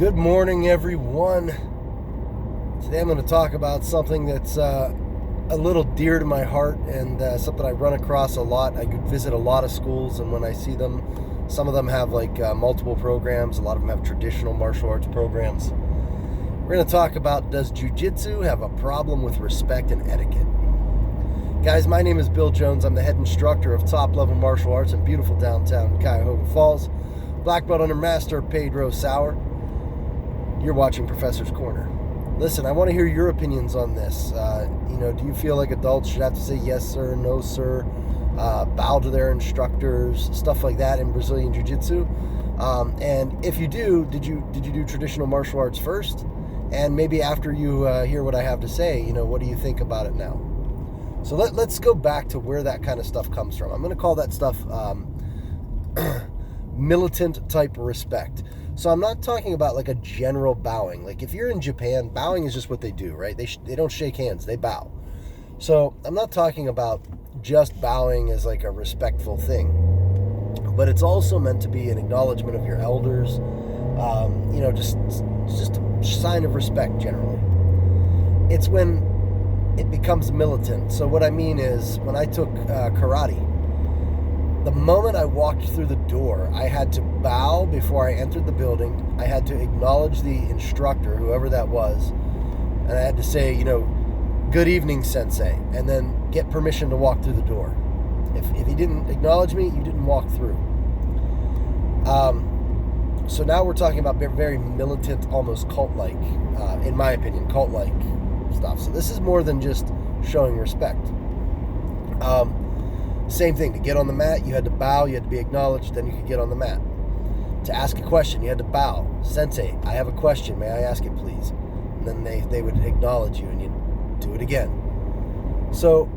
Good morning, everyone. Today I'm going to talk about something that's a little dear to my heart and something I run across a lot. I could visit a lot of schools, and when I see them, some of them have multiple programs. A lot of them have traditional martial arts programs. We're going to talk about, does Jiu-Jitsu have a problem with respect and etiquette? Guys, my name is Bill Jones. I'm the head instructor of top-level martial arts in beautiful downtown Cuyahoga Falls. Black belt under Master Pedro Sauer. You're watching Professor's Corner. Listen, I want to hear your opinions on this. Do you feel like adults should have to say yes, sir, no, sir, bow to their instructors, stuff like that in Brazilian Jiu-Jitsu? And if you do, did you do traditional martial arts first? And maybe after you hear what I have to say, what do you think about it now? So let's go back to where that kind of stuff comes from. I'm going to call that stuff militant type respect. So I'm not talking about like a general bowing. Like if you're in Japan, bowing is just what they do, right? They don't shake hands, they bow. So I'm not talking about just bowing as like a respectful thing, but it's also meant to be an acknowledgement of your elders, just a sign of respect generally. It's when it becomes militant. So what I mean is, when I took karate, the moment I walked through the door, I had to bow before I entered the building. I had to acknowledge the instructor, whoever that was, and I had to say, good evening, sensei, and then get permission to walk through the door. If he didn't acknowledge me, you didn't walk through. So now we're talking about very militant, almost cult-like, in my opinion, cult-like stuff. So this is more than just showing respect. Same thing, to get on the mat, you had to bow, you had to be acknowledged, then you could get on the mat. To ask a question, you had to bow. Sensei, I have a question, may I ask it please? And then they would acknowledge you and you'd do it again. So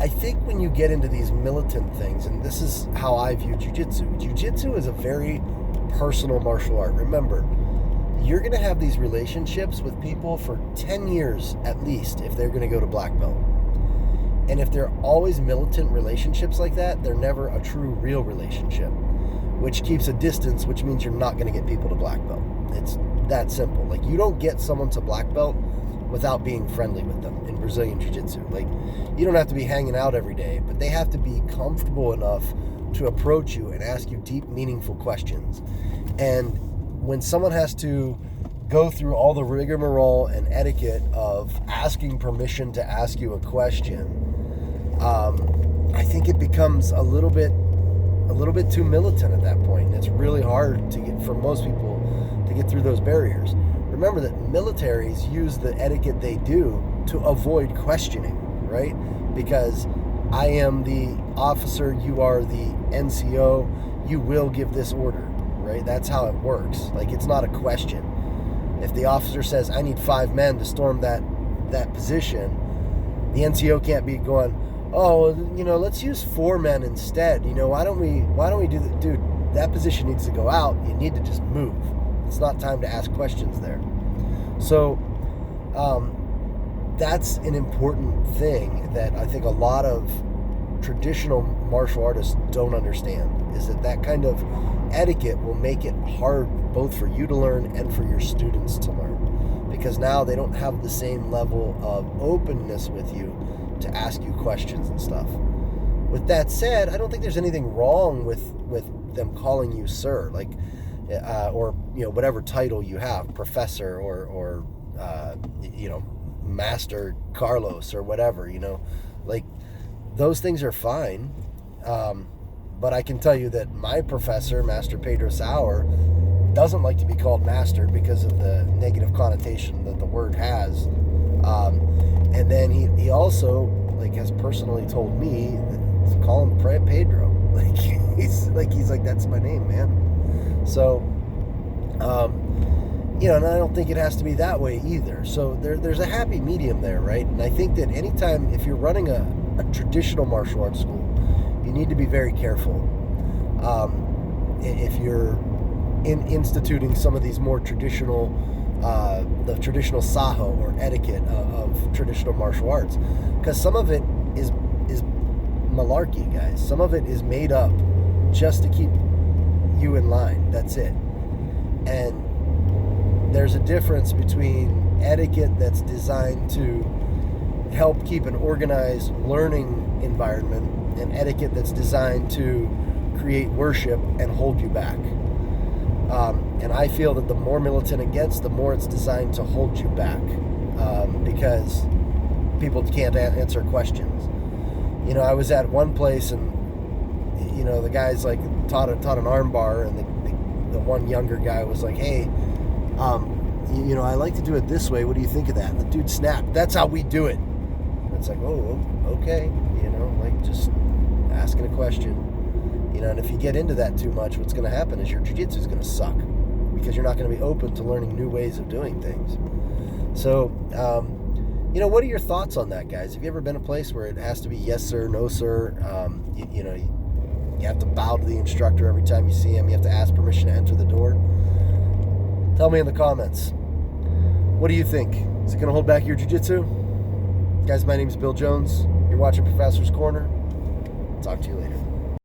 I think when you get into these militant things, and this is how I view Jiu-Jitsu. Jiu-Jitsu is a very personal martial art. Remember, you're going to have these relationships with people for 10 years at least if they're going to go to black belt. And if they're always militant relationships like that, they're never a true, real relationship, which keeps a distance, which means you're not going to get people to black belt. It's that simple. Like, you don't get someone to black belt without being friendly with them in Brazilian Jiu-Jitsu. Like, you don't have to be hanging out every day, but they have to be comfortable enough to approach you and ask you deep, meaningful questions. And when someone has to go through all the rigmarole and etiquette of asking permission to ask you a question, I think it becomes a little bit too militant at that point. And it's really hard for most people to get through those barriers. Remember that militaries use the etiquette they do to avoid questioning, right? Because I am the officer, you are the NCO, you will give this order, right? That's how it works. Like, it's not a question. If the officer says, I need 5 men to storm that position, the NCO can't be going, let's use 4 men instead. Why don't we do that? Dude, that position needs to go out. You need to just move. It's not time to ask questions there. So that's an important thing that I think a lot of traditional martial artists don't understand, is that kind of etiquette will make it hard both for you to learn and for your students to learn, because now they don't have the same level of openness with you to ask you questions and stuff. With that said, I don't think there's anything wrong with them calling you sir, or whatever title you have, professor or Master Carlos or whatever, those things are fine. But I can tell you that my professor, Master Pedro Sauer, doesn't like to be called master because of the negative connotation that the word has. And then he also has personally told me to call him Pedro. He's like, that's my name, man. So, and I don't think it has to be that way either. So there's a happy medium there, right? And I think that anytime, if you're running a traditional martial arts school, you need to be very careful. If you're instituting some of these more traditional, the traditional saho or etiquette of traditional martial arts, because some of it is malarkey, guys. Some of it is made up just to keep you in line. That's it. And there's a difference between etiquette that's designed to help keep an organized learning environment and etiquette that's designed to create worship and hold you back. And I feel that the more militant it gets, the more it's designed to hold you back, because people can't answer questions. I was at one place and, the guy's like taught an arm bar, and the one younger guy was like, hey, I like to do it this way. What do you think of that? And the dude snapped. That's how we do it. And it's like, oh, okay. Like just asking a question. And if you get into that too much, what's going to happen is your jiu-jitsu is going to suck, because you're not going to be open to learning new ways of doing things. So, what are your thoughts on that, guys? Have you ever been a place where it has to be yes, sir, no, sir? You have to bow to the instructor every time you see him. You have to ask permission to enter the door. Tell me in the comments. What do you think? Is it going to hold back your jiu-jitsu? Guys, my name is Bill Jones. You're watching Professor's Corner. Talk to you later.